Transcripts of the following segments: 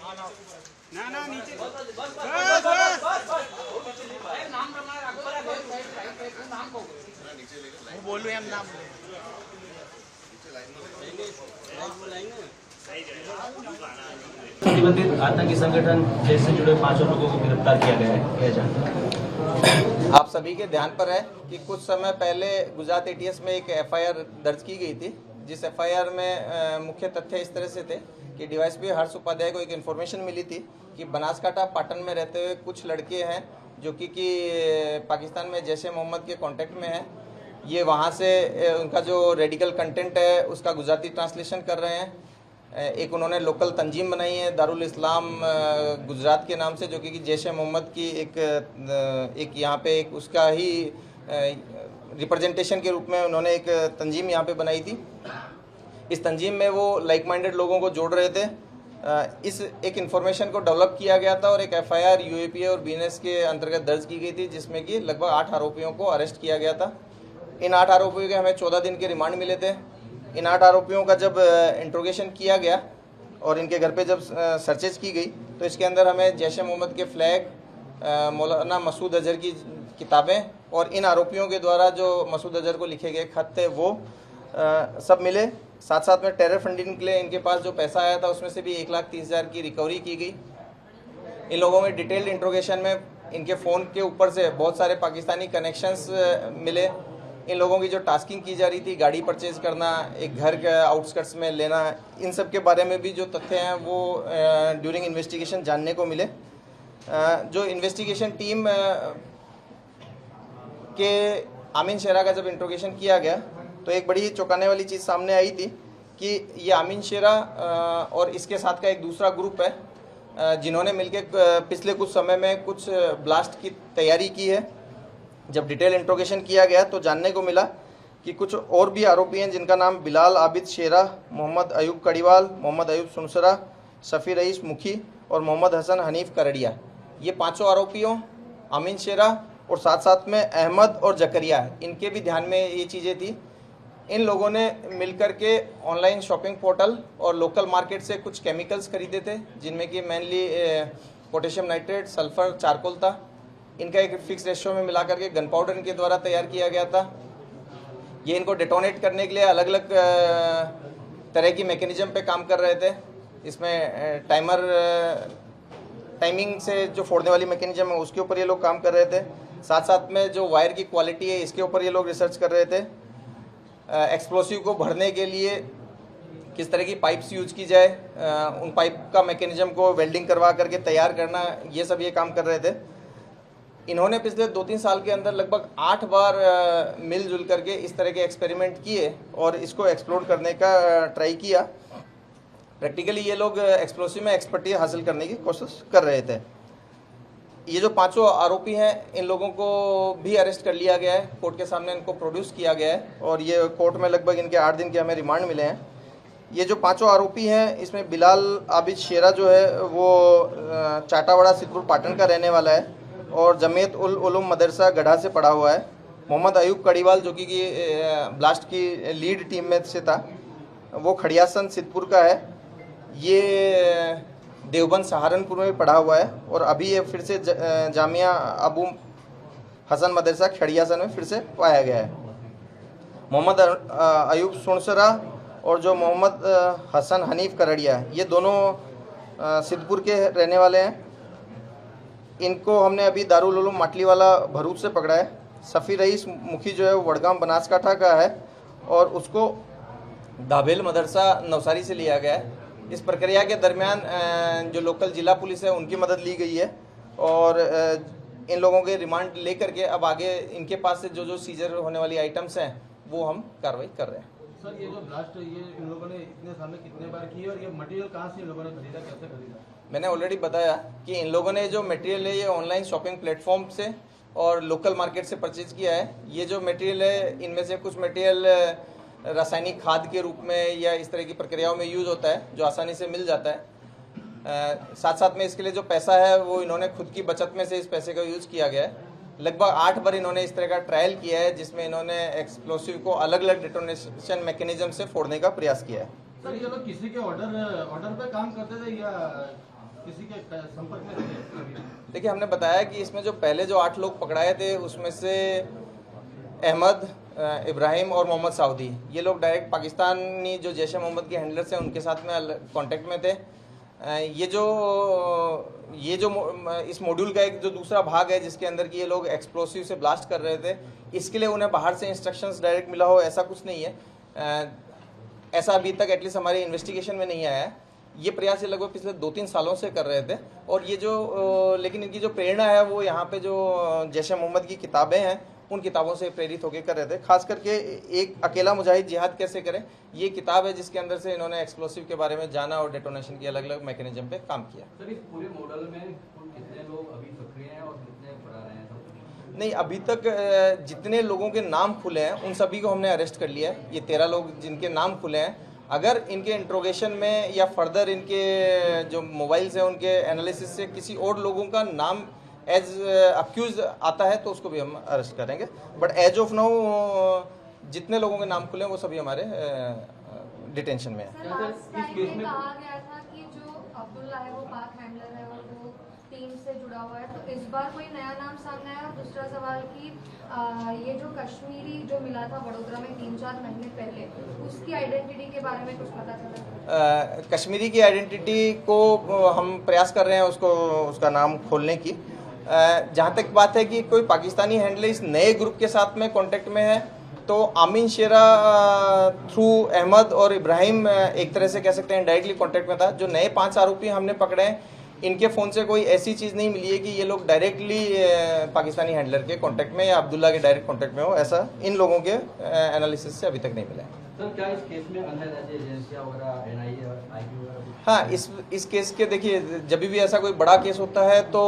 ना नीचे बोलू एम नाम प्रतिबंधित आतंकी संगठन जैसे जुड़े 5 लोगों को गिरफ्तार किया गया है। यह जानकारी आप सभी के ध्यान पर है कि कुछ समय पहले गुजरात एटीएस में एक एफआईआर दर्ज की गई थी, जिस एफआईआर में मुख्य तथ्य इस तरह से थे कि डीवाईएसपी हर्ष उपाध्याय को एक इन्फॉर्मेशन मिली थी कि बनासकांठा पाटन में रहते हुए कुछ लड़के हैं जो कि पाकिस्तान में जैश ए मोहम्मद के कांटेक्ट में हैं। ये वहाँ से उनका जो रेडिकल कंटेंट है उसका गुजराती ट्रांसलेशन कर रहे हैं। एक उन्होंने लोकल तंजीम बनाई है दारुल इस्लाम गुजरात के नाम से, जो कि जैश ए मोहम्मद की एक यहाँ पे एक उसका ही रिप्रेजेंटेशन के रूप में उन्होंने एक तंजीम यहाँ पे बनाई थी। इस तंजीम में वो लाइक माइंडेड लोगों को जोड़ रहे थे। इस एक इन्फॉर्मेशन को डेवलप किया गया था और एक एफआईआर यूएपीए और बीएनएस के अंतर्गत दर्ज की गई थी, जिसमें कि लगभग 8 आरोपियों को अरेस्ट किया गया था। इन 8 आरोपियों के हमें 14 दिन के रिमांड मिले थे। इन 8 आरोपियों का जब इंट्रोगेशन किया गया और इनके घर पे जब सर्चेज की गई तो इसके अंदर हमें जैश ए मोहम्मद के फ्लैग, मौलाना मसूद अजहर की किताबें और इन आरोपियों के द्वारा जो मसूद अजहर को लिखे गए खत थे वो सब मिले। साथ साथ में टेरर फंडिंग के लिए इनके पास जो पैसा आया था उसमें से भी 1,30,000 की रिकवरी की गई। इन लोगों में डिटेल्ड इंट्रोगेशन में इनके फ़ोन के ऊपर से बहुत सारे पाकिस्तानी कनेक्शंस मिले। इन लोगों की जो टास्किंग की जा रही थी, गाड़ी परचेज करना, एक घर के आउटस्कर्ट्स में लेना, इन सब के बारे में भी जो तथ्य हैं वो ड्यूरिंग इन्वेस्टिगेशन जानने को मिले। जो इन्वेस्टिगेशन टीम के आमीन शेरा का जब इंट्रोगेशन किया गया तो एक बड़ी चौंकाने वाली चीज़ सामने आई थी कि ये आमीन शेरा और इसके साथ का एक दूसरा ग्रुप है जिन्होंने मिलकर पिछले कुछ समय में कुछ ब्लास्ट की तैयारी की है। जब डिटेल इंट्रोगेशन किया गया तो जानने को मिला कि कुछ और भी आरोपी हैं जिनका नाम बिलाल आबिद शेरा, मोहम्मद अयूब कड़ीवाल, मोहम्मद अयूब सुनसरा, शफी रईस मुखी और मोहम्मद हसन हनीफ करड़िया, ये 5 आरोपियों आमीन शेरा और साथ साथ में अहमद और जकरिया, इनके भी ध्यान में ये चीज़ें थी। इन लोगों ने मिलकर के ऑनलाइन शॉपिंग पोर्टल और लोकल मार्केट से कुछ केमिकल्स खरीदे थे, जिनमें कि mainly potassium nitrate, sulphur, charcoal था। इनका एक फिक्स रेशियो में मिला करके गन पाउडर इनके द्वारा तैयार किया गया था। ये इनको डेटोनेट करने के लिए अलग अलग तरह की मैकेनिज्म पे काम कर रहे थे। इसमें टाइमिंग से जो फोड़ने वाली मैकेनिज्म है उसके ऊपर ये लोग काम कर रहे थे। साथ साथ में जो वायर की क्वालिटी है इसके ऊपर ये लोग रिसर्च कर रहे थे। एक्सप्लोसिव को भरने के लिए किस तरह की पाइप्स यूज की जाए, उन पाइप का मैकेनिज्म को वेल्डिंग करवा करके तैयार करना, ये सब ये काम कर रहे थे। इन्होंने पिछले 2-3 साल के अंदर लगभग 8 बार मिलजुल करके इस तरह के एक्सपेरिमेंट किए और इसको एक्सप्लोर करने का ट्राई किया। प्रैक्टिकली ये लोग एक्सप्लोसिव में एक्सपर्टीज हासिल करने की कोशिश कर रहे थे। ये जो 5 आरोपी हैं इन लोगों को भी अरेस्ट कर लिया गया है, कोर्ट के सामने इनको प्रोड्यूस किया गया है और ये कोर्ट में लगभग इनके 8 दिन के हमें रिमांड मिले हैं। ये जो 5 आरोपी हैं इसमें बिलाल आबिद शेरा जो है वो चाटावाड़ा सिद्धपुर पाटन का रहने वाला है और जमीयत उल उलूम मदरसा गढ़ा से पढ़ा हुआ है। मोहम्मद अयूब कड़ीवाल जो कि ब्लास्ट की लीड टीम में से था, वो खड़ियासन सिद्धपुर का है। ये देवबंद सहारनपुर में पढ़ा हुआ है और अभी ये फिर से जामिया अबू हसन मदरसा खड़ियासन में फिर से पाया गया है। मोहम्मद अयूब सुनसरा और जो मोहम्मद हसन हनीफ करड़िया, ये दोनों सिद्धपुर के रहने वाले हैं। इनको हमने अभी दारुल उलूम माटलीवाला भरूच से पकड़ा है। शफी रईस मुखी जो है वो वडगाम बनासकांठा का है और उसको दाबेल मदरसा नवसारी से लिया गया है। इस प्रक्रिया के दरमियान जो लोकल जिला पुलिस है उनकी मदद ली गई है और इन लोगों के रिमांड लेकर के अब आगे इनके पास से जो सीजर होने वाली आइटम्स हैं वो हम कार्रवाई कर रहे हैं। सर, ये जो ब्लास्ट ये इन लोगों ने इतने साल में कितने बार की और ये मटेरियल कहाँ से इन लोगों ने खरीदा, कैसे खरीदा? मैंने ऑलरेडी बताया कि इन लोगों ने जो मटेरियल है ये ऑनलाइन शॉपिंग प्लेटफॉर्म से और लोकल मार्केट से परचेज किया है। ये जो मटेरियल है इनमें से कुछ मटेरियल रासायनिक खाद के रूप में या इस तरह की प्रक्रियाओं में यूज़ होता है जो आसानी से मिल जाता है। साथ साथ में इसके लिए जो पैसा है वो इन्होंने खुद की बचत में से इस पैसे का यूज़ किया गया है। लगभग 8 बार इन्होंने इस तरह का ट्रायल किया है जिसमें इन्होंने एक्सप्लोसिव को अलग अलग डिटोनेशन मैकेनिज्म से फोड़ने का प्रयास किया है। सर, ये लोग किसी के ऑर्डर पे काम करते थे या किसी के संपर्क में रहे अभी? देखिए, हमने बताया कि इसमें जो पहले जो 8 लोग पकड़ाए थे उसमें से अहमद, इब्राहिम और मोहम्मद साउदी, ये लोग डायरेक्ट पाकिस्तानी जो जैश ए मोहम्मद के हैंडलर्स हैं उनके साथ में कांटेक्ट में थे। ये जो इस मॉड्यूल का एक जो दूसरा भाग है जिसके अंदर कि ये लोग एक्सप्लोसिव से ब्लास्ट कर रहे थे, इसके लिए उन्हें बाहर से इंस्ट्रक्शंस डायरेक्ट मिला हो ऐसा कुछ नहीं है। ऐसा अभी तक एटलीस्ट हमारी इन्वेस्टिगेशन में नहीं आया है। ये प्रयास ये लगभग पिछले 2-3 सालों से कर रहे थे और ये जो लेकिन इनकी जो प्रेरणा है वो यहाँ पे जो जैश ए मोहम्मद की किताबें हैं उन किताबों से प्रेरित होकर कर रहे थे। खास करके एक अकेला मुजाहिद जिहाद कैसे करें, ये किताब है जिसके अंदर से इन्होंने एक्सप्लोसिव के बारे में जाना और डेटोनेशन की अलग अलग मैकेनिज्म पे काम किया। सर, इस पूरे मॉडल में कितने लोग अभी सक्रिय हैं और कितने फरार हैं? नहीं, अभी तक जितने लोगों के नाम खुले हैं उन सभी को हमने अरेस्ट कर लिया है। ये 13 लोग जिनके नाम खुले हैं, अगर इनके इंट्रोगेशन में या फर्दर इनके जो मोबाइल्स हैं उनके एनालिसिस से किसी और लोगों का नाम एज अक्यूज आता है तो उसको भी हम अरेस्ट करेंगे। बट एज ऑफ नाउ जितने लोगों के नाम खुले हैं वो सभी हमारे डिटेंशन में है। इस केस में कहा गया था कि जो अब्दुल्ला है वो पाक हैंडलर है और वो टीम से जुड़ा हुआ है, तो इस बार कोई नया नाम सामने आया? और दूसरा सवाल कि ये जो कश्मीरी जो मिला था वडोदरा में 3-4 महीने पहले, उसकी आइडेंटिटी के बारे में कुछ पता चला? कश्मीरी की आइडेंटिटी को हम प्रयास कर रहे हैं उसका नाम खोलने की। जहाँ तक बात है कि कोई पाकिस्तानी हैंडलर इस नए ग्रुप के साथ में कांटेक्ट में है, तो आमीन शेरा थ्रू अहमद और इब्राहिम एक तरह से कह सकते हैं डायरेक्टली कांटेक्ट में था। जो नए 5 आरोपी हमने पकड़े हैं, इनके फ़ोन से कोई ऐसी चीज़ नहीं मिली है कि ये लोग डायरेक्टली पाकिस्तानी हैंडलर के कांटेक्ट में या अब्दुल्ला के डायरेक्ट कांटेक्ट में हो, ऐसा इन लोगों के एनालिसिस से अभी तक नहीं मिला है। सर, क्या इस केस में अन्य राज्य एजेंसियां वगैरह, एनआईए और आईबी वगैरह? हाँ, इस केस के देखिए, जब भी ऐसा कोई बड़ा केस होता है तो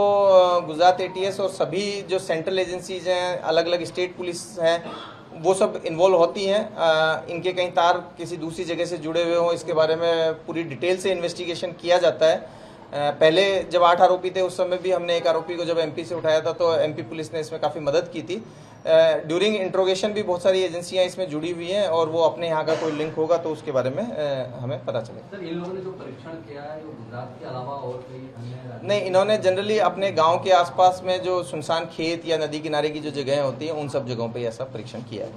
गुजरात एटीएस और सभी जो सेंट्रल एजेंसीज हैं, अलग अलग स्टेट पुलिस हैं, वो सब इन्वॉल्व होती हैं। इनके कहीं तार किसी दूसरी जगह से जुड़े हुए हों, इसके बारे में पूरी डिटेल से इन्वेस्टिगेशन किया जाता है। पहले जब 8 आरोपी थे उस समय भी हमने एक आरोपी को जब एमपी से उठाया था तो एमपी पुलिस ने इसमें काफ़ी मदद की थी। ड्यूरिंग इंट्रोगेशन भी बहुत सारी एजेंसियां इसमें जुड़ी हुई हैं और वो अपने यहाँ का कोई लिंक होगा तो उसके बारे में हमें पता चलेगा। सर, इन लोगों ने जो परीक्षण किया है वो गुजरात के अलावा और कई अन्य? नहीं, इन्होंने जनरली अपने गांव के आसपास में जो सुनसान खेत या नदी किनारे की जो जगहें होती हैं उन सब जगहों पे ऐसा परीक्षण किया है।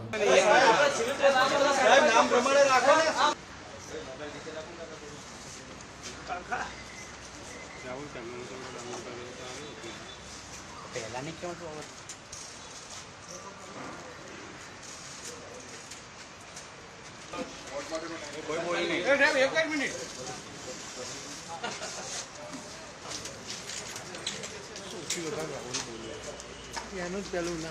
पहला नहीं क्यों तो एक मिनट चालू ना